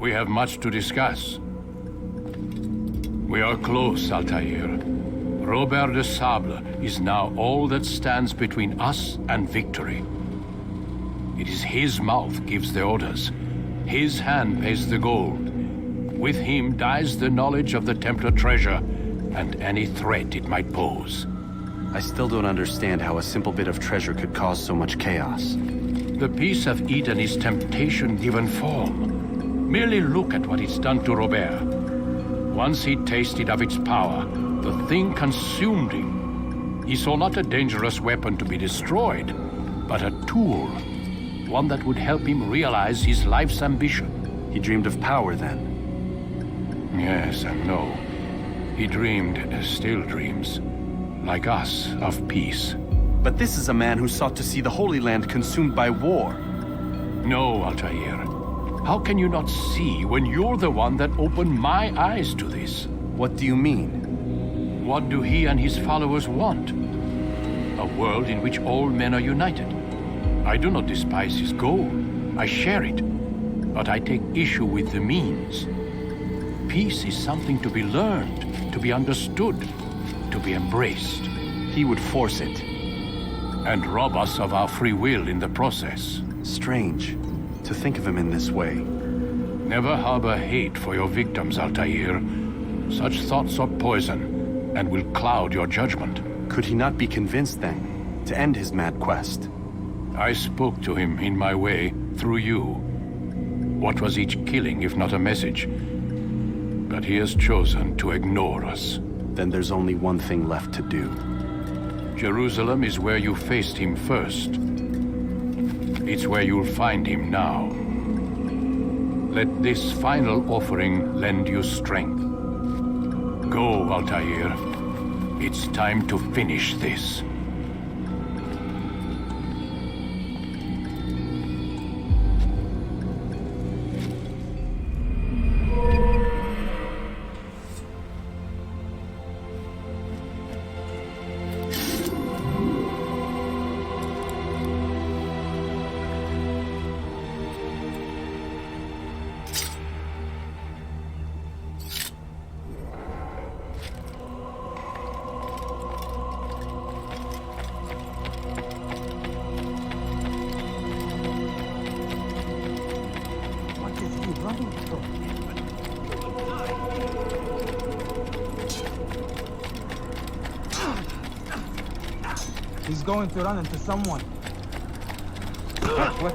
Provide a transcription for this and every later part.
We have much to discuss. We are close, Altair. Robert de Sable is now all that stands between us and victory. It is his mouth gives the orders. His hand pays the gold. With him dies the knowledge of the Templar treasure and any threat it might pose. I still don't understand how a simple bit of treasure could cause so much chaos. The Peace of Eden is temptation given form. Merely look at what it's done to Robert. Once he tasted of its power, the thing consumed him. He saw not a dangerous weapon to be destroyed, but a tool. One that would help him realize his life's ambition. He dreamed of power then. Yes and no. He dreamed, still dreams, like us, of peace. But this is a man who sought to see the Holy Land consumed by war. No, Altair. How can you not see when you're the one that opened my eyes to this? What do you mean? What do he and his followers want? A world in which all men are united. I do not despise his goal. I share it. But I take issue with the means. Peace is something to be learned, to be understood, to be embraced. He would force it. And rob us of our free will in the process. Strange, to think of him in this way. Never harbor hate for your victims, Altair. Such thoughts are poison, and will cloud your judgment. Could he not be convinced, then, to end his mad quest? I spoke to him in my way, through you. What was each killing if not a message? But he has chosen to ignore us. Then there's only one thing left to do. Jerusalem is where you faced him first. It's where you'll find him now. Let this final offering lend you strength. Go, Altair. It's time to finish this. He's going to run into someone. What?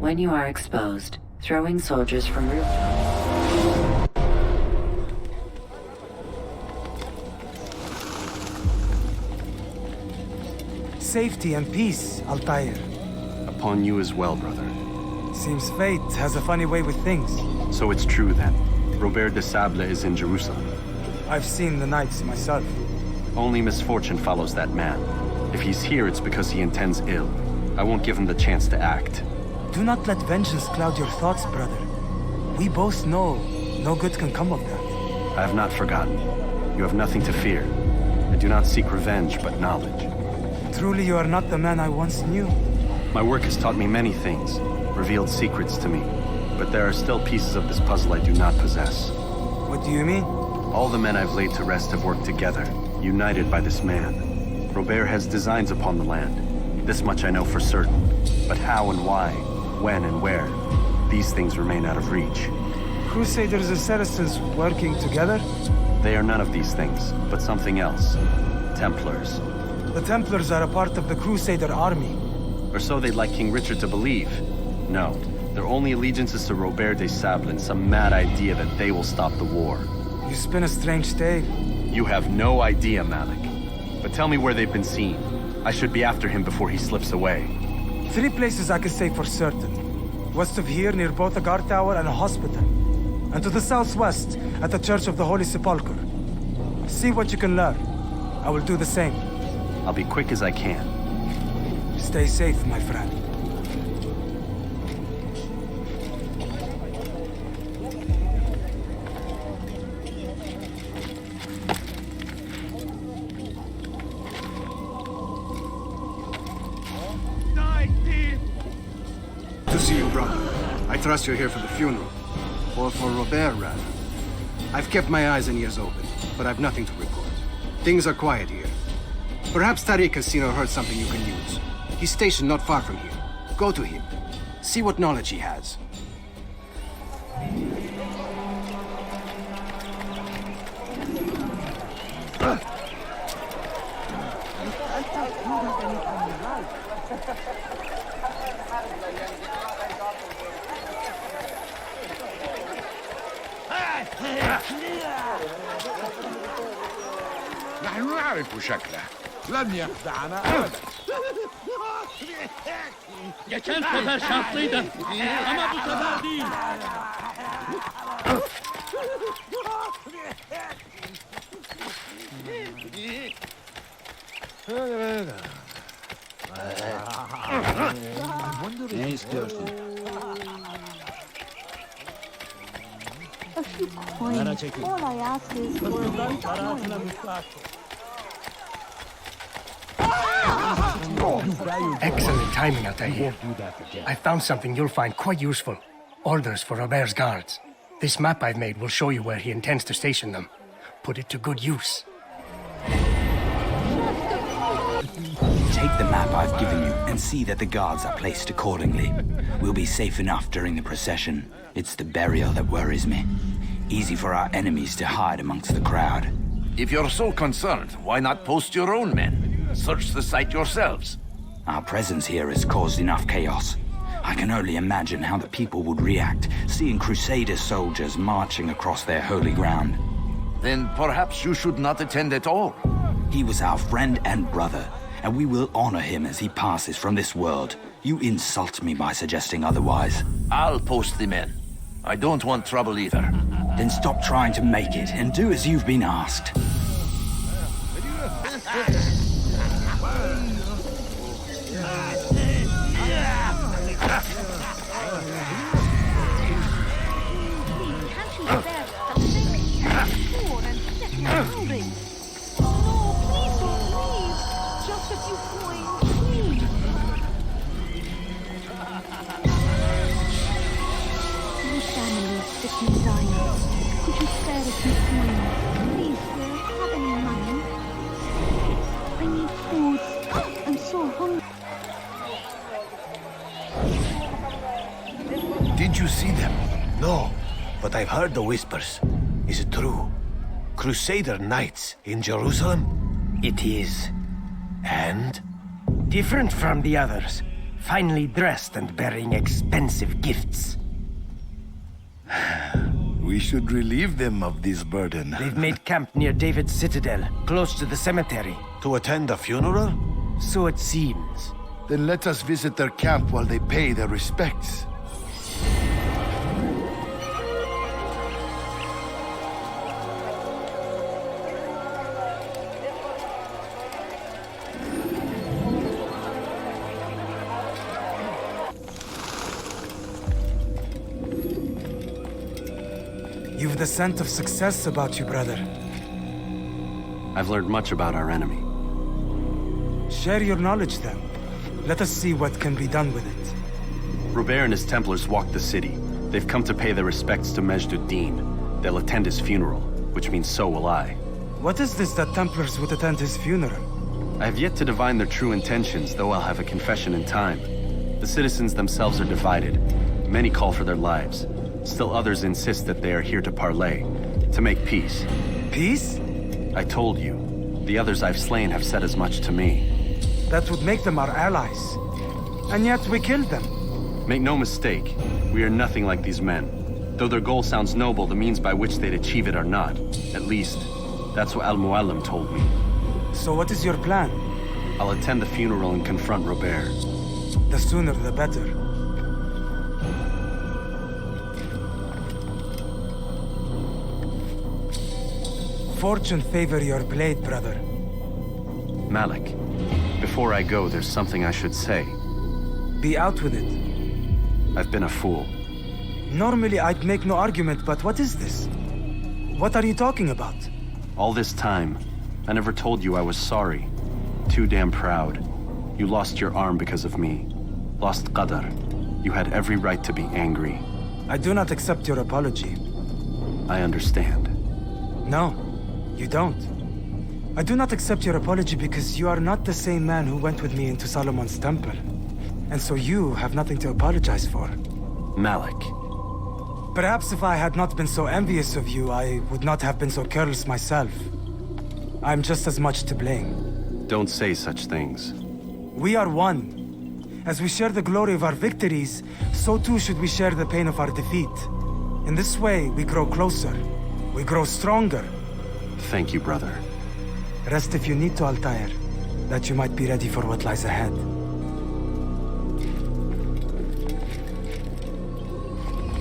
When you are exposed, throwing soldiers from rooftops. Safety and peace, Altair. Upon you as well, brother. Seems fate has a funny way with things. So it's true then. Robert de Sable is in Jerusalem. I've seen the knights myself. Only misfortune follows that man. If he's here, it's because he intends ill. I won't give him the chance to act. Do not let vengeance cloud your thoughts, brother. We both know no good can come of that. I have not forgotten. You have nothing to fear. I do not seek revenge, but knowledge. Truly, you are not the man I once knew. My work has taught me many things, revealed secrets to me. But there are still pieces of this puzzle I do not possess. What do you mean? All the men I've laid to rest have worked together, united by this man. Robert has designs upon the land. This much I know for certain. But how and why, when and where, these things remain out of reach. Crusaders and Saracens working together? They are none of these things, but something else. Templars. The Templars are a part of the Crusader army. Or so they'd like King Richard to believe. No, their only allegiance is to Robert de Sable and some mad idea that they will stop the war. You spin a strange tale. You have no idea, Malik. But tell me where they've been seen. I should be after him before he slips away. 3 places I can say for certain. West of here, near both a guard tower and a hospital. And to the southwest, at the Church of the Holy Sepulchre. See what you can learn. I will do the same. I'll be quick as I can. Stay safe, my friend. see you, brother. I trust you're here for the funeral. Or for Robert, rather. I've kept my eyes and ears open, but I've nothing to report. Things are quiet here. Perhaps Tariq has seen or heard something you can use. He's stationed not far from here. Go to him. See what knowledge he has. نحن نعرف شكله لن يخدعنا أبدا Geçen sefer şartlıydı ama bu sefer değil. Ne istiyorsun? A few coins. All I ask is for a bunch of coins. Excellent timing, Altair. I found something you'll find quite useful. Orders for Robert's guards. This map I've made will show you where he intends to station them. Put it to good use. Take the map I've given you and see that the guards are placed accordingly. We'll be safe enough during the procession. It's the burial that worries me. Easy for our enemies to hide amongst the crowd. If you're so concerned, why not post your own men? Search the site yourselves. Our presence here has caused enough chaos. I can only imagine how the people would react, seeing Crusader soldiers marching across their holy ground. Then perhaps you should not attend at all. He was our friend and brother, and we will honor him as he passes from this world. You insult me by suggesting otherwise. I'll post the men. I don't want trouble either. Then stop trying to make it and do as you've been asked. Could you spare a few coins? Please, sir, have any money? I need food. I'm so hungry. Did you see them? No, but I've heard the whispers. Is it true? Crusader knights in Jerusalem? It is. And? Different from the others. Finely dressed and bearing expensive gifts. We should relieve them of this burden. They've made camp near David's citadel, close to the cemetery. To attend a funeral? So it seems. Then let us visit their camp while they pay their respects. You've the scent of success about you, brother. I've learned much about our enemy. Share your knowledge, then. Let us see what can be done with it. Robert and his Templars walk the city. They've come to pay their respects to Majd-ud-Din. They'll attend his funeral, which means so will I. What is this that Templars would attend his funeral? I have yet to divine their true intentions, though I'll have a confession in time. The citizens themselves are divided. Many call for their lives. Still others insist that they are here to parley, to make peace. Peace? I told you. The others I've slain have said as much to me. That would make them our allies. And yet we killed them. Make no mistake, we are nothing like these men. Though their goal sounds noble, the means by which they'd achieve it are not. At least, that's what Al-Mualim told me. So what is your plan? I'll attend the funeral and confront Robert. The sooner the better. Fortune favor your blade, brother. Malik, before I go, there's something I should say. Be out with it. I've been a fool. Normally I'd make no argument, but what is this? What are you talking about? All this time, I never told you I was sorry. Too damn proud. You lost your arm because of me. Lost Qadar. You had every right to be angry. I do not accept your apology. I understand. No, you don't. I do not accept your apology because you are not the same man who went with me into Solomon's temple. And so you have nothing to apologize for. Malik. Perhaps if I had not been so envious of you, I would not have been so careless myself. I'm just as much to blame. Don't say such things. We are one. As we share the glory of our victories, so too should we share the pain of our defeat. In this way, we grow closer. We grow stronger. Thank you, brother. Rest if you need to, Altair, that you might be ready for what lies ahead.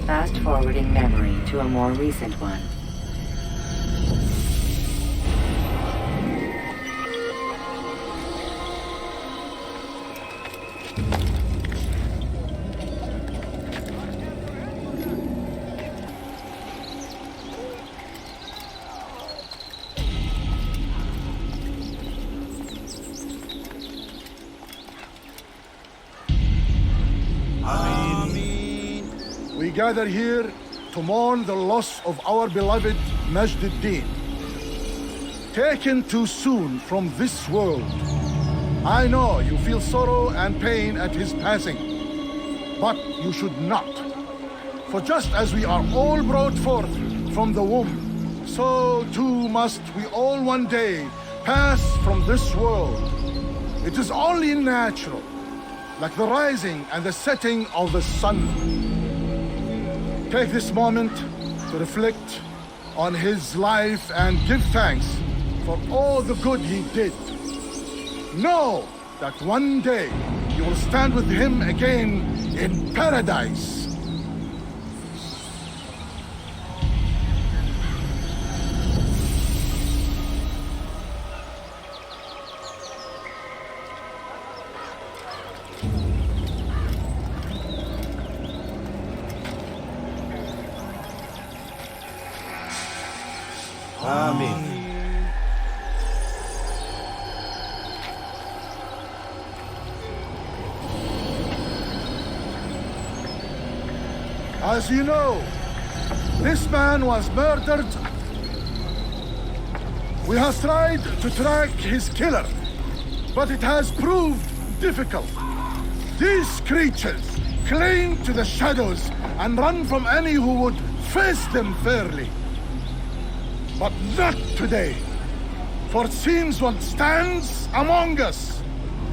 Fast-forwarding memory to a more recent one. We gather here to mourn the loss of our beloved Majd ad-Din. Taken too soon from this world. I know you feel sorrow and pain at his passing, but you should not. For just as we are all brought forth from the womb, so too must we all one day pass from this world. It is only natural, like the rising and the setting of the sun. Take this moment to reflect on his life and give thanks for all the good he did. Know that one day you will stand with him again in paradise. As you know, this man was murdered. We have tried to track his killer, but it has proved difficult. These creatures cling to the shadows and run from any who would face them fairly. But not today, for it seems one stands among us.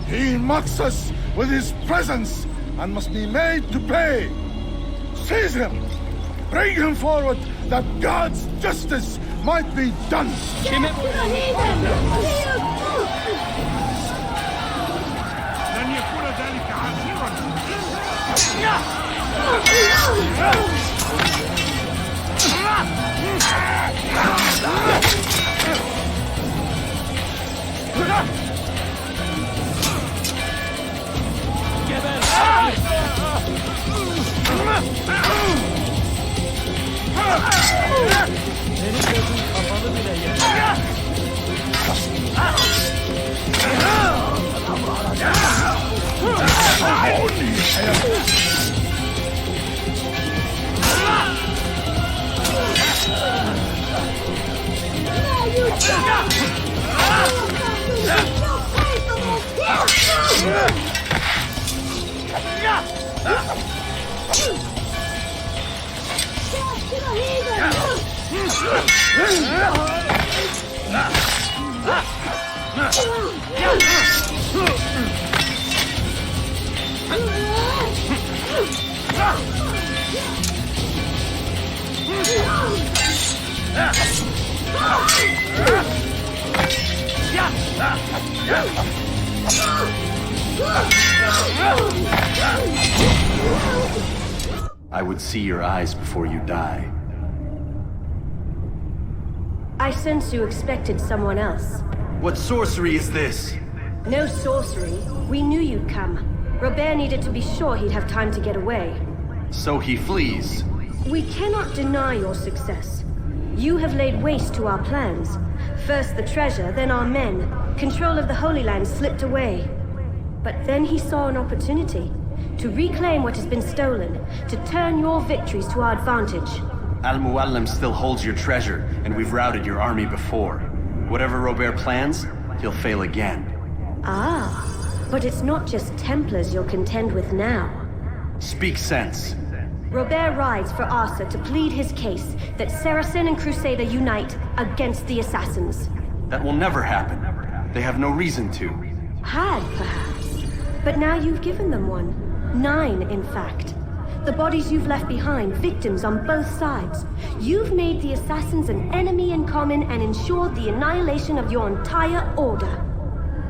He mocks us with his presence and must be made to pay. Seize him! Bring him forward, that God's justice might be done! I would see your eyes before you die. I sense you expected someone else. What sorcery is this? No sorcery. We knew you'd come. Robert needed to be sure he'd have time to get away. So he flees. We cannot deny your success. You have laid waste to our plans. First the treasure, then our men. Control of the Holy Land slipped away. But then he saw an opportunity. to reclaim what has been stolen, to turn your victories to our advantage. Al-Muallim still holds your treasure, and we've routed your army before. Whatever Robert plans, he'll fail again. Ah, but it's not just Templars you'll contend with now. Speak sense. Robert rides for Asa to plead his case that Saracen and Crusader unite against the Assassins. That will never happen. They have no reason to. Had, perhaps. But now you've given them one. 9, in fact. The bodies you've left behind, victims on both sides. You've made the Assassins an enemy in common and ensured the annihilation of your entire order.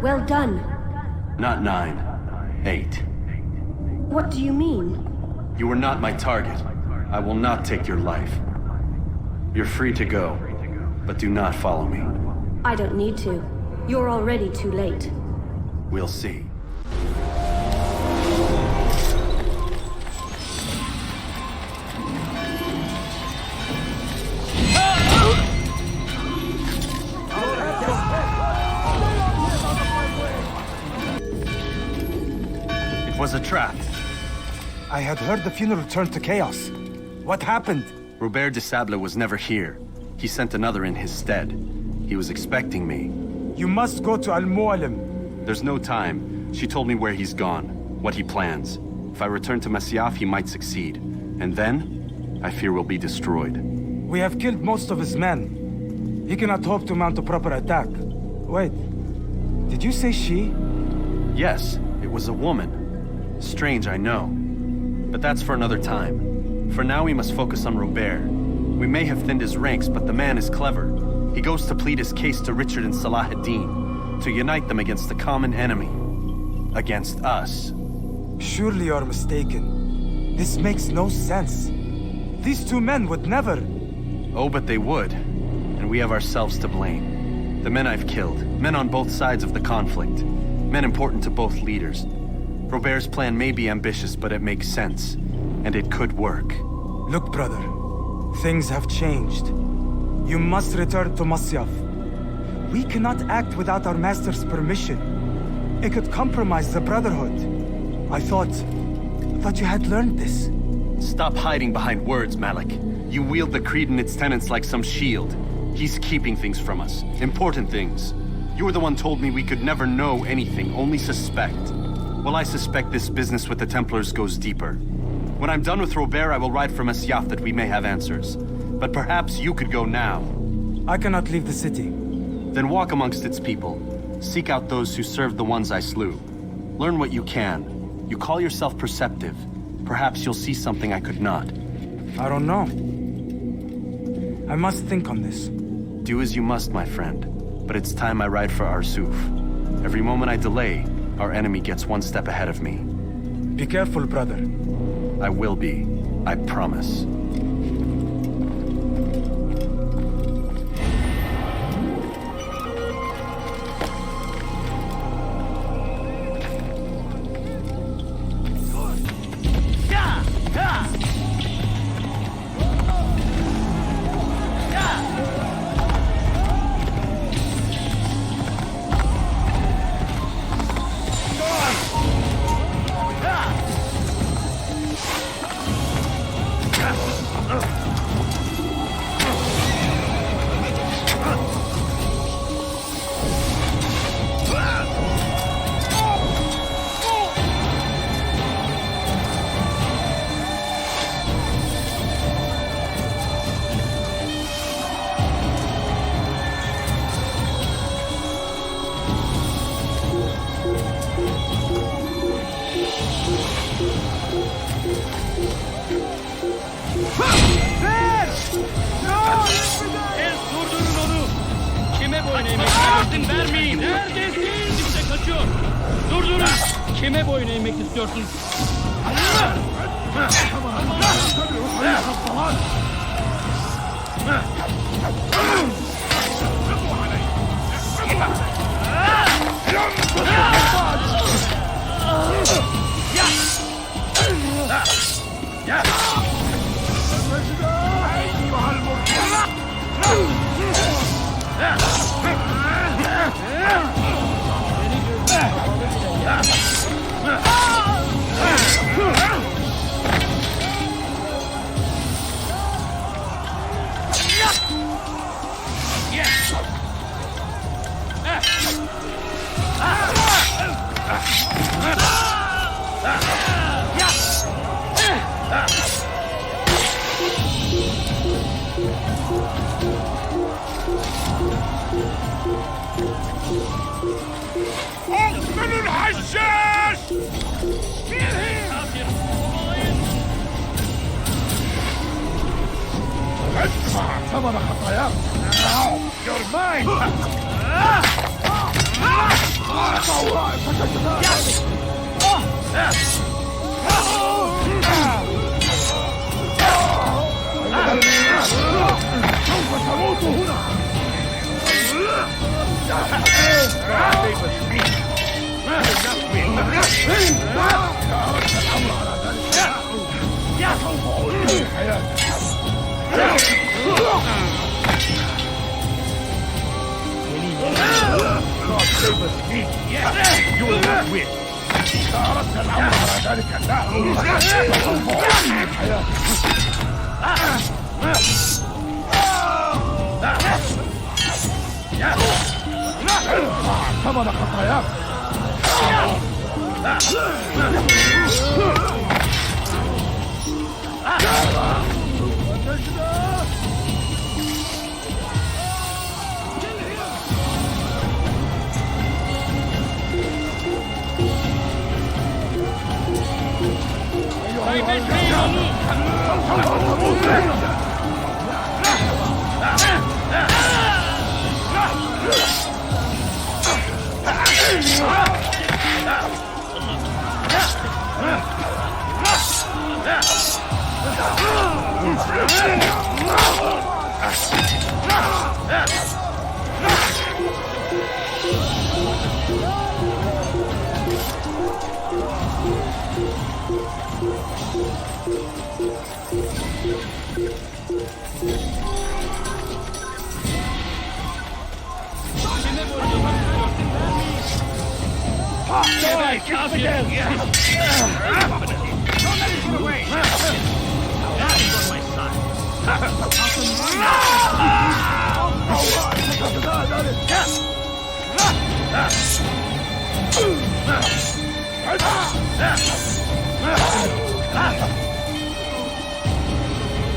Well done. Not 9. 8. What do you mean? You were not my target. I will not take your life. You're free to go, but do not follow me. I don't need to. You're already too late. We'll see. It was a trap. I had heard the funeral turned to chaos. What happened? Robert de Sable was never here. He sent another in his stead. He was expecting me. You must go to Al-Muallim. There's no time. She told me where he's gone, what he plans. If I return to Masyaf, he might succeed. And then, I fear we'll be destroyed. We have killed most of his men. He cannot hope to mount a proper attack. Wait, did you say she? Yes, it was a woman. Strange, I know. But that's for another time. For now, we must focus on Robert. We may have thinned his ranks, but the man is clever. He goes to plead his case to Richard and Salah ad-Din, to unite them against the common enemy. Against us. Surely you're mistaken. This makes no sense. These two men would never... Oh, but they would. And we have ourselves to blame. The men I've killed, men on both sides of the conflict, men important to both leaders. Robert's plan may be ambitious, but it makes sense. And it could work. Look, brother. Things have changed. You must return to Masyaf. We cannot act without our master's permission. It could compromise the Brotherhood. I thought you had learned this. Stop hiding behind words, Malik. You wield the creed and its tenets like some shield. He's keeping things from us. Important things. You were the one told me we could never know anything, only suspect. Well, I suspect this business with the Templars goes deeper. When I'm done with Robert, I will ride for Masyaf that we may have answers. But perhaps you could go now. I cannot leave the city. Then walk amongst its people. Seek out those who served the ones I slew. Learn what you can. You call yourself perceptive. Perhaps you'll see something I could not. I don't know. I must think on this. Do as you must, my friend. But it's time I ride for Arsuf. Every moment I delay, our enemy gets one step ahead of me. Be careful, brother. I will be. I promise. Kime boyun eğmek istiyorsun? من الحشاش! ادفع ثمن خطاياك! You're mine! سوف تموت هنا! يا سوف أعيد حياتك! God save us, me! You will not win! إذا أردت الأمر على ذلك لا! سوف أعيد حياتك! ارفع ثمن خطاياك!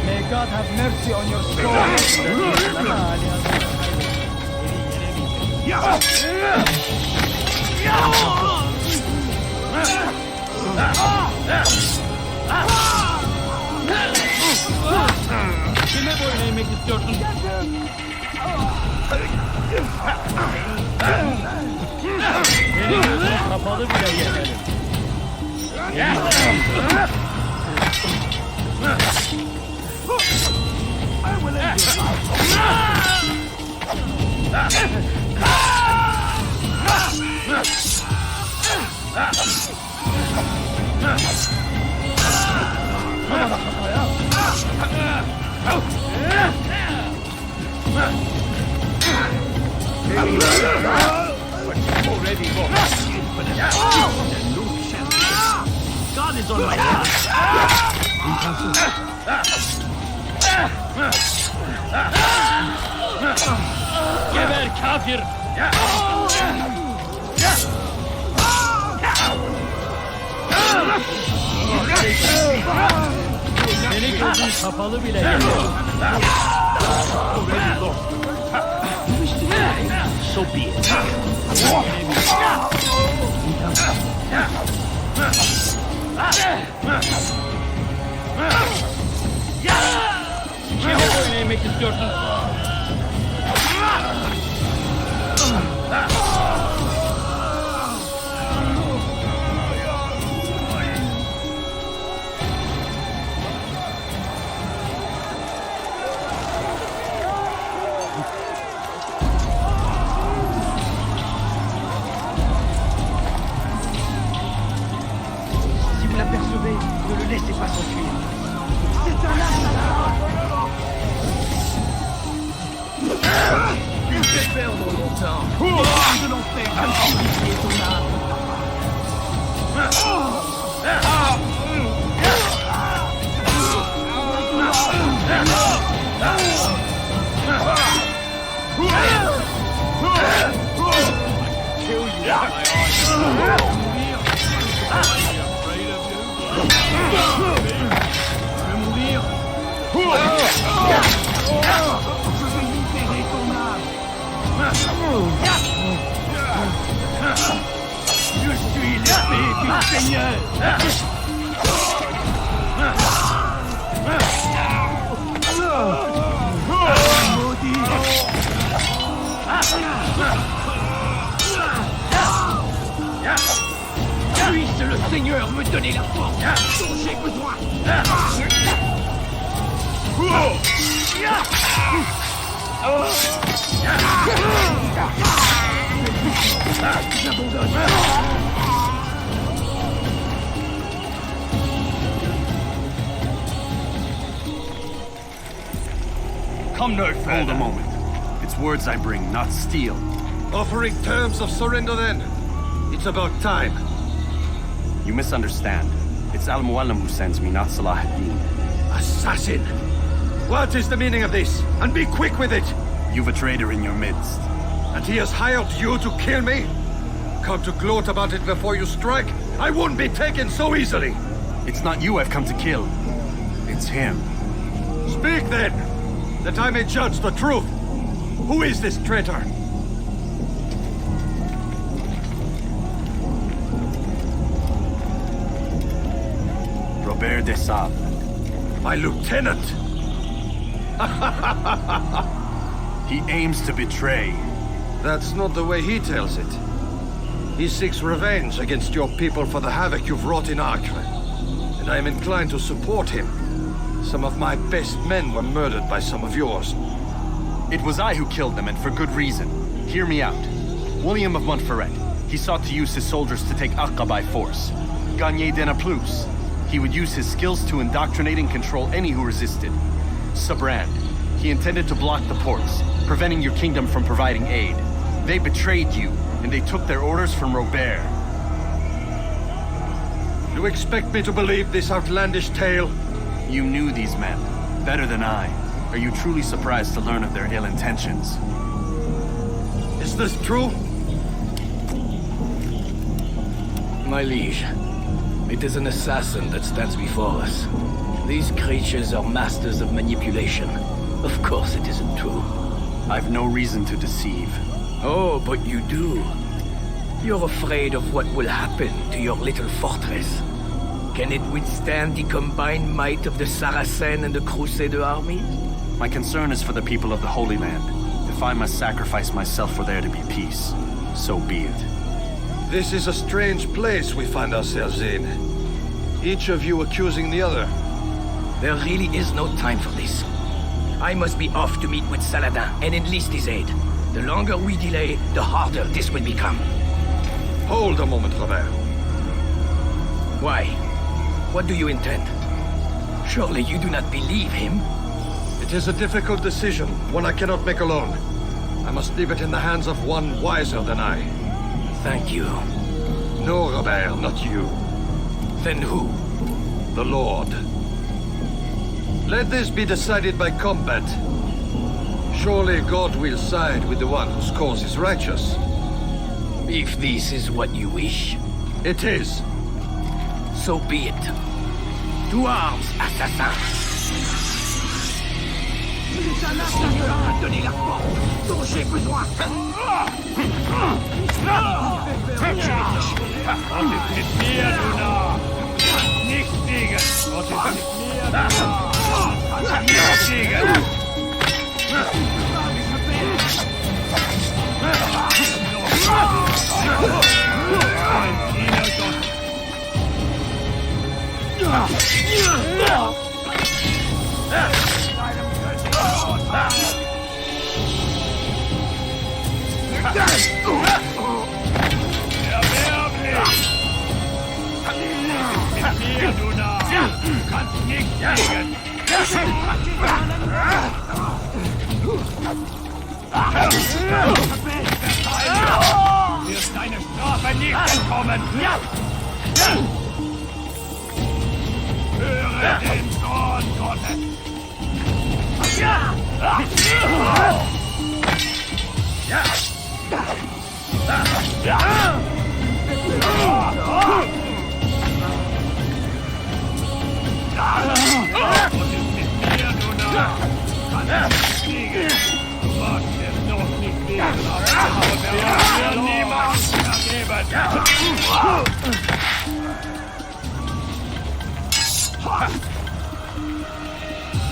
May God have mercy on your soul. Kime boyun eğmek istiyorsun? Senin gözün kapalı bile yeterim. Already lost. God is on my side. Geber kafir! Seni gözün kapalı bile yeter. Already lost. So be it. Kime boyun eğmek istiyorsun? Si vous l'apercevez, ne le laissez pas s'enfuir. C'est un arme! Il fait perdre longtemps. De l'enfer, purifier ton âme. Kill you, my vais libérer ton âme. Je suis l'épée du Seigneur. Maudit. Puisse le Seigneur me donner la force dont j'ai besoin. J'abandonne. Come no further. Hold a moment. It's words I bring, not steel. Offering terms of surrender then. It's about time. You misunderstand. It's Al-Mualim who sends me, not Salah ad-Din. Assassin! What is the meaning of this? And be quick with it! You've a traitor in your midst. And he has hired you to kill me? Come to gloat about it before you strike? I won't be taken so easily! It's not you I've come to kill. It's him. Speak then, that I may judge the truth. Who is this traitor? Robert de Sable. My lieutenant! He aims to betray. That's not the way he tells it. He seeks revenge against your people for the havoc you've wrought in Acre. And I am inclined to support him. Some of my best men were murdered by some of yours. It was I who killed them, and for good reason. Hear me out. William of Montferrat. He sought to use his soldiers to take Acre by force. Gagné de Naplouse. He would use his skills to indoctrinate and control any who resisted. Sabrand. He intended to block the ports, preventing your kingdom from providing aid. They betrayed you, and they took their orders from Robert. You expect me to believe this outlandish tale? You knew these men, better than I. Are you truly surprised to learn of their ill intentions? Is this true? My liege, it is an assassin that stands before us. These creatures are masters of manipulation. Of course it isn't true. I've no reason to deceive. Oh, but you do. You're afraid of what will happen to your little fortress. Can it withstand the combined might of the Saracen and the Crusader armies? My concern is for the people of the Holy Land. If I must sacrifice myself for there to be peace, so be it. This is a strange place we find ourselves in. Each of you accusing the other. There really is no time for this. I must be off to meet with Saladin and enlist his aid. The longer we delay, the harder this will become. Hold a moment, Robert. Why? What do you intend? Surely you do not believe him? It is a difficult decision, one I cannot make alone. I must leave it in the hands of one wiser than I. Thank you. No, Robert, not you. Then who? The Lord. Let this be decided by combat. Surely God will side with the one whose cause is righteous. If this is what you wish. It is. So be it. To arms, assassin. C'est un assassin à donner la force dont j'ai besoin. Wirst deine Strafe nicht entkommen! Höre den Zorn Gottes!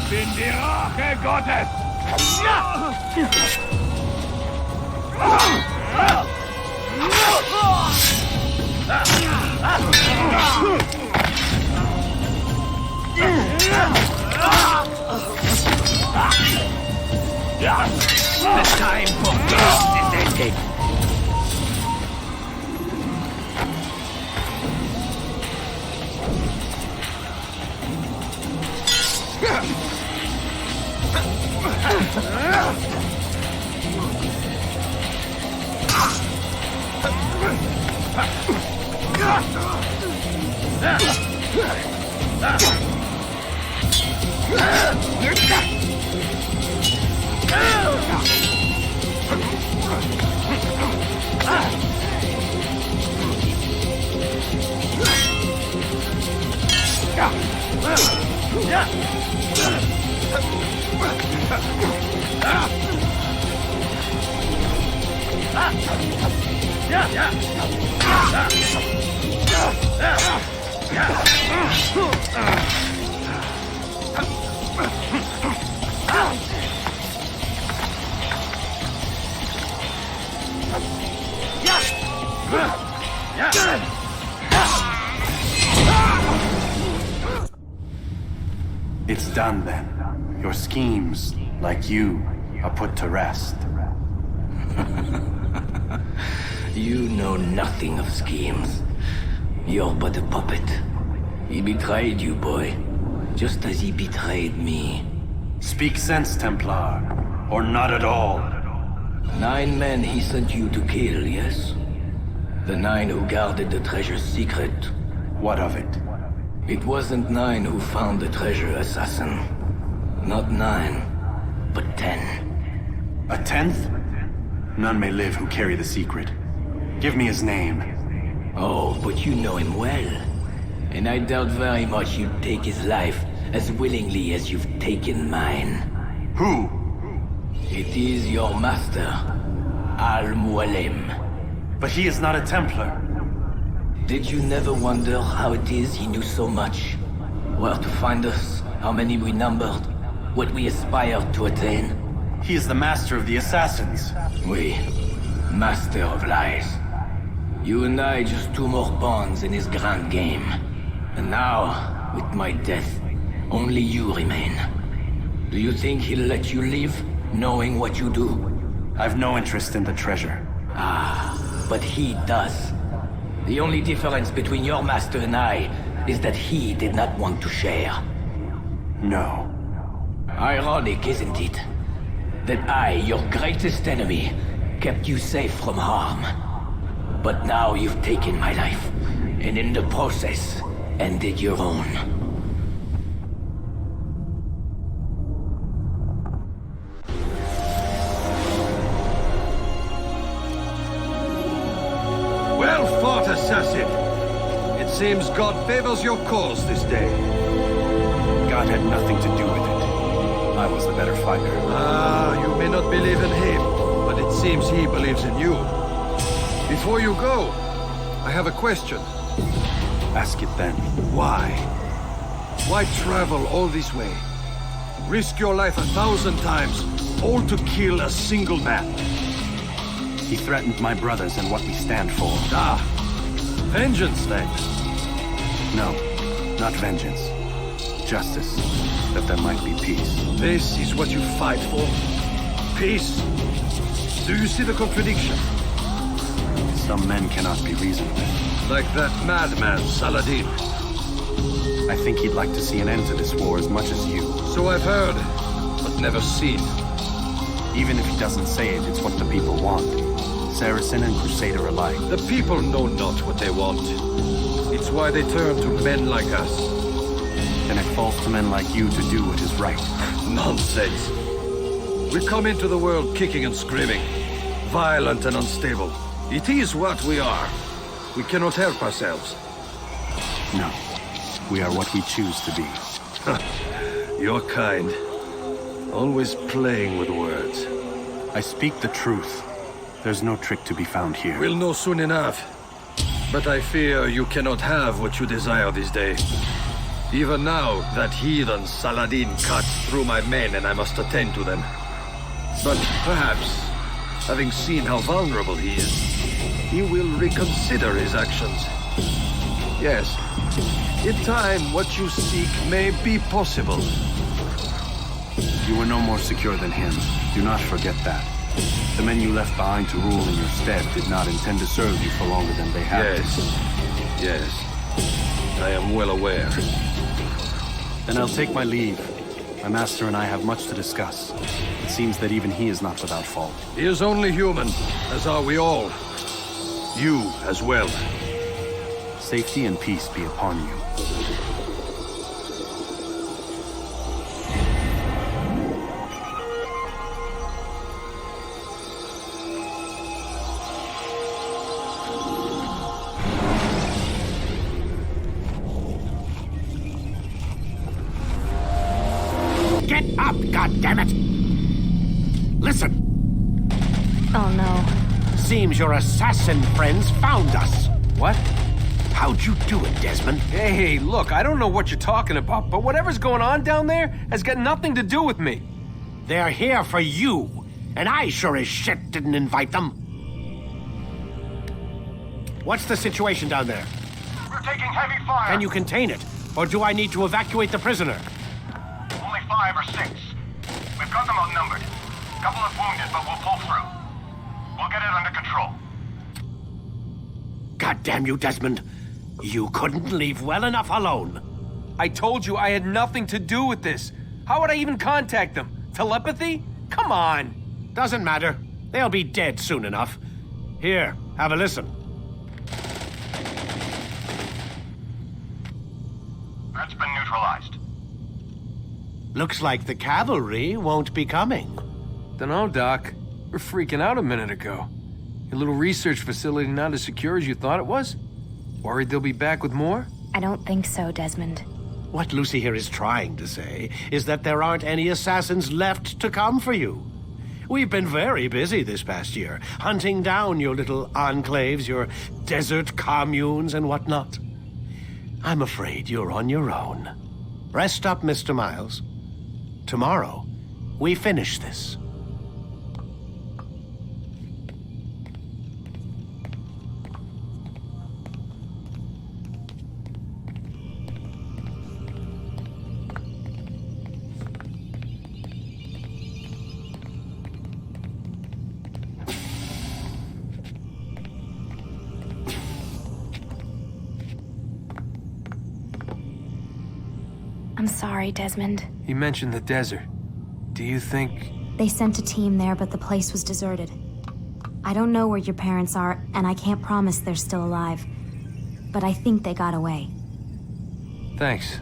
Bin die Rache Gottes! The time for peace is ended. It's done then. Your schemes, like you, are put to rest. You know nothing of schemes. You're but a puppet. He betrayed you, boy. Just as he betrayed me. Speak sense, Templar. Or not at all. 9 men he sent you to kill, yes? The 9 who guarded the treasure's secret. What of it? It wasn't 9 who found the treasure, assassin. Not 9, but 10. A 10th? None may live who carry the secret. Give me his name. Oh, but you know him well. And I doubt very much you'd take his life as willingly as you've taken mine. Who? It is your master, Al-Mualim. But he is not a Templar. Did you never wonder how it is he knew so much? Where to find us, how many we numbered, what we aspired to attain? He is the master of the assassins. Oui, master of lies. You and I just 2 more pawns in his grand game. And now, with my death, only you remain. Do you think he'll let you live, knowing what you do? I've no interest in the treasure. Ah, but he does. The only difference between your master and I is that he did not want to share. No. Ironic, isn't it? That I, your greatest enemy, kept you safe from harm. But now you've taken my life, and in the process, ended your own. Well fought, assassin. It seems God favors your cause this day. God had nothing to do with it. I was the better fighter. Ah, you may not believe in him, but it seems he believes in you. Before you go, I have a question. Ask it then. Why? Why travel all this way? Risk your life 1,000 times, all to kill a single man. He threatened my brothers and what we stand for. Ah, vengeance then? No, not vengeance. Justice, that there might be peace. This is what you fight for? Peace? Do you see the contradiction? Some men cannot be reasoned with. Like that madman, Saladin. I think he'd like to see an end to this war as much as you. So I've heard, but never seen. Even if he doesn't say it, it's what the people want. Saracen and Crusader alike. The people know not what they want. It's why they turn to men like us. Then it falls to men like you to do what is right. Nonsense. We come into the world kicking and screaming, violent and unstable. It is what we are. We cannot help ourselves. No. We are what we choose to be. You're kind. Always playing with words. I speak the truth. There's no trick to be found here. We'll know soon enough. But I fear you cannot have what you desire this day. Even now, that heathen Saladin cuts through my men and I must attend to them. But perhaps, having seen how vulnerable he is, he will reconsider his actions. Yes, in time, what you seek may be possible. You were no more secure than him. Do not forget that. The men you left behind to rule in your stead did not intend to serve you for longer than they had. Yes. I am well aware. Then I'll take my leave. My master and I have much to discuss. It seems that even he is not without fault. He is only human, as are we all. You as well. Safety and peace be upon you. Get up, goddammit! Listen! Oh no. Seems your assassin friends found us. What? How'd you do it, Desmond? Hey, look, I don't know what you're talking about, but whatever's going on down there has got nothing to do with me. They're here for you, and I sure as shit didn't invite them. What's the situation down there? We're taking heavy fire. Can you contain it, or do I need to evacuate the prisoner? Only 5 or 6. We've got them outnumbered. Couple of wounded, but we'll pull through. We'll get it under control. God damn you, Desmond. You couldn't leave well enough alone. I told you I had nothing to do with this. How would I even contact them? Telepathy? Come on. Doesn't matter. They'll be dead soon enough. Here, have a listen. That's been neutralized. Looks like the cavalry won't be coming. Dunno, Doc. We're freaking out a minute ago. Your little research facility not as secure as you thought it was? Worried they'll be back with more? I don't think so, Desmond. What Lucy here is trying to say is that there aren't any assassins left to come for you. We've been very busy this past year, hunting down your little enclaves, your desert communes and whatnot. I'm afraid you're on your own. Rest up, Mr. Miles. Tomorrow, we finish this. I'm sorry, Desmond. You mentioned the desert. Do you think... They sent a team there, but the place was deserted. I don't know where your parents are, and I can't promise they're still alive. But I think they got away. Thanks.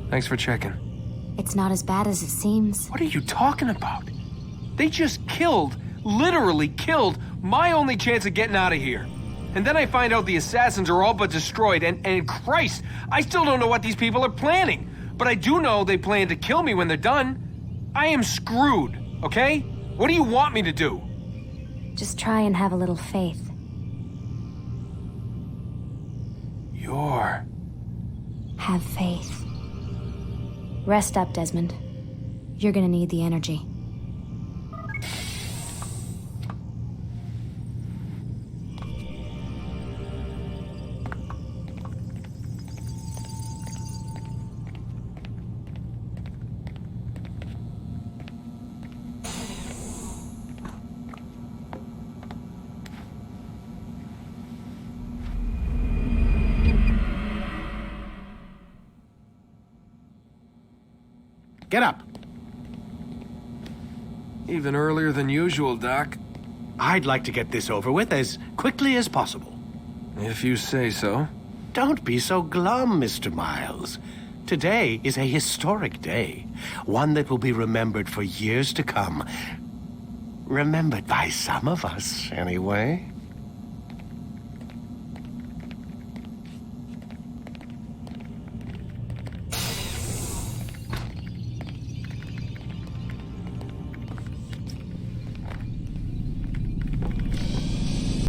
Thanks for checking. It's not as bad as it seems. What are you talking about? They just killed, literally killed, my only chance of getting out of here. And then I find out the assassins are all but destroyed, and Christ, I still don't know what these people are planning. But I do know they plan to kill me when they're done. I am screwed, okay? What do you want me to do? Just try and have a little faith. Have faith. Rest up, Desmond. You're gonna need the energy. Get up. Even earlier than usual, Doc. I'd like to get this over with as quickly as possible. If you say so. Don't be so glum, Mr. Miles. Today is a historic day. One that will be remembered for years to come. Remembered by some of us, anyway.